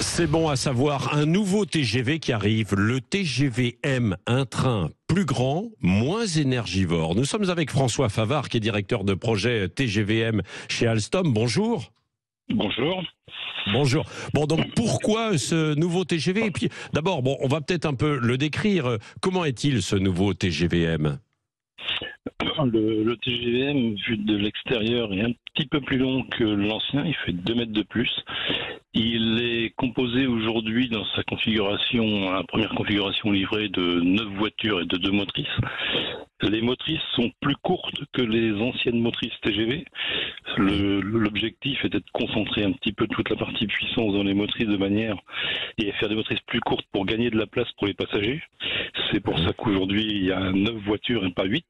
C'est bon à savoir, un nouveau TGV qui arrive, le TGV M, un train plus grand, moins énergivore. Nous sommes avec François Favard, qui est directeur de projet TGVM chez Alstom. Bonjour. Bonjour. Bonjour. Bon, donc pourquoi ce nouveau TGV? Et puis d'abord, on va peut-être un peu le décrire. Comment est-il ce nouveau TGVM? Le TGVM, vu de l'extérieur, est un petit peu plus long que l'ancien. Il fait 2 mètres de plus. Il est composé aujourd'hui dans sa configuration, la première configuration livrée, de 9 voitures et de 2 motrices. Les motrices sont plus courtes que les anciennes motrices TGV. L'objectif était de concentrer un petit peu toute la partie puissance dans les motrices de manière et faire des motrices plus courtes pour gagner de la place pour les passagers. C'est pour ça qu'aujourd'hui il y a 9 voitures et pas 8.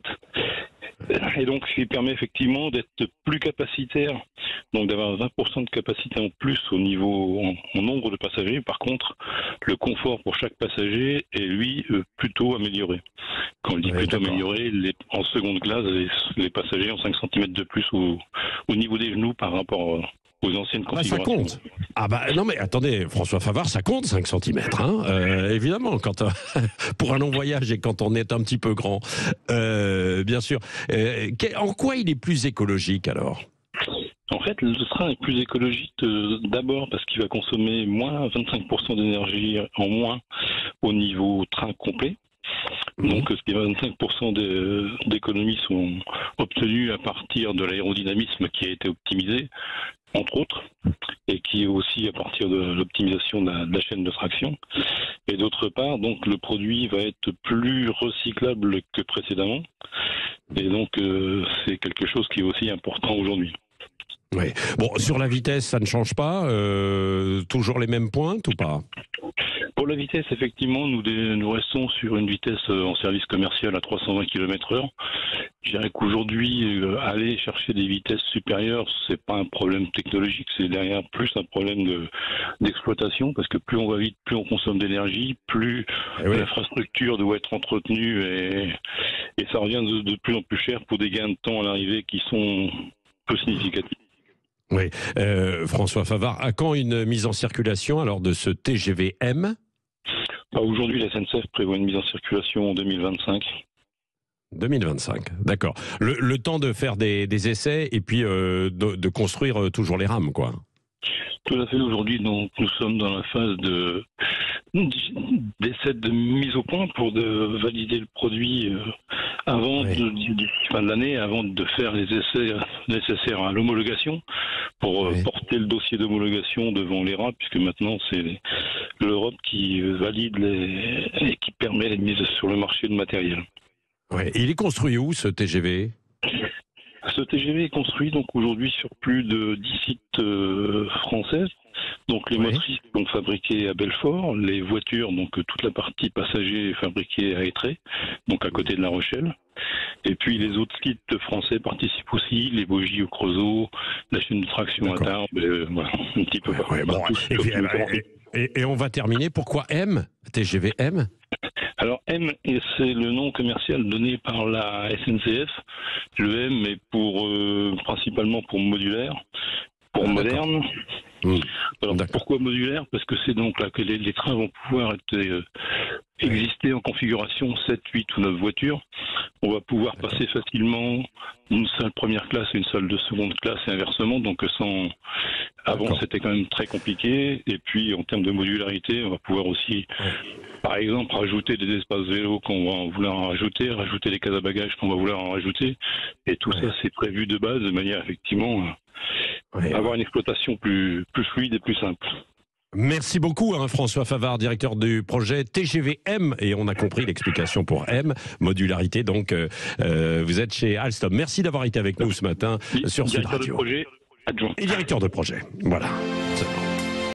Et donc, ce qui permet effectivement d'être plus capacitaire, donc d'avoir 20% de capacité en plus au niveau en nombre de passagers. Par contre, le confort pour chaque passager est lui plutôt amélioré. Quand on dit plutôt amélioré, en seconde classe, les passagers ont 5 cm de plus au niveau des genoux par rapport aux anciennes configurations. Ça compte. Non mais attendez, François Favard, ça compte 5 cm, évidemment, pour un long voyage et quand on est un petit peu grand, bien sûr. En quoi il est plus écologique alors? En fait, le train est plus écologique d'abord parce qu'il va consommer moins 25% d'énergie en moins au niveau train complet. Donc, ce qui est 25% d'économies sont obtenues à partir de l'aérodynamisme qui a été optimisé, entre autres, et qui est aussi à partir de l'optimisation de la chaîne de traction. Et d'autre part, donc, le produit va être plus recyclable que précédemment. Et donc, c'est quelque chose qui est aussi important aujourd'hui. Oui. Bon, sur la vitesse, ça ne change pas. Toujours les mêmes pointes ou pas? Pour la vitesse, effectivement, nous restons sur une vitesse en service commercial à 320 km/h. Je dirais qu'aujourd'hui, aller chercher des vitesses supérieures, c'est pas un problème technologique, c'est derrière plus un problème d'exploitation, parce que plus on va vite, plus on consomme d'énergie, plus l'infrastructure doit être entretenue, et ça revient de plus en plus cher pour des gains de temps à l'arrivée qui sont peu significatifs. Oui. François Favard, à quand une mise en circulation alors de ce TGV-M? Aujourd'hui, la SNCF prévoit une mise en circulation en 2025. 2025, d'accord. Le temps de faire des essais et puis de construire toujours les rames, quoi. Tout à fait. Aujourd'hui, donc, nous sommes dans la phase d'essai de mise au point pour valider le produit avant d'ici fin de l'année, avant de faire les essais nécessaires à l'homologation pour porter le dossier d'homologation devant l'ERA, puisque maintenant c'est l'Europe qui valide et qui permet la mise sur le marché de matériel. Ouais. Il est construit où ce TGV? Ce TGV est construit donc aujourd'hui sur plus de 10 sites français. Donc les motrices sont fabriquées à Belfort, les voitures, donc toute la partie passager est fabriquée à Étré, donc à côté de La Rochelle. Et puis les autres sites français participent aussi, les Bogies au Creusot, la chaîne de traction à Tarbes, voilà, un petit peu partout. Et on va terminer. Pourquoi M? TGV M? Alors M, c'est le nom commercial donné par la SNCF. Le M est principalement pour modulaire, pour moderne. Alors pourquoi modulaire? Parce que c'est donc là que les trains vont pouvoir exister en configuration 7, 8 ou 9 voitures. On va pouvoir passer facilement une salle première classe et une salle de seconde classe et inversement. Donc avant c'était quand même très compliqué. Et puis en termes de modularité, on va pouvoir aussi, par exemple, rajouter des espaces vélos qu'on va vouloir en rajouter des cases à bagages qu'on va vouloir en rajouter. Et tout ça c'est prévu de base de manière effectivement avoir une exploitation plus fluide et plus simple. Merci beaucoup François Favard, directeur du projet TGV-M, et on a compris l'explication pour M, modularité, donc vous êtes chez Alstom. Merci d'avoir été avec nous ce matin sur Sud Radio. Directeur de projet adjoint. Et directeur de projet, voilà.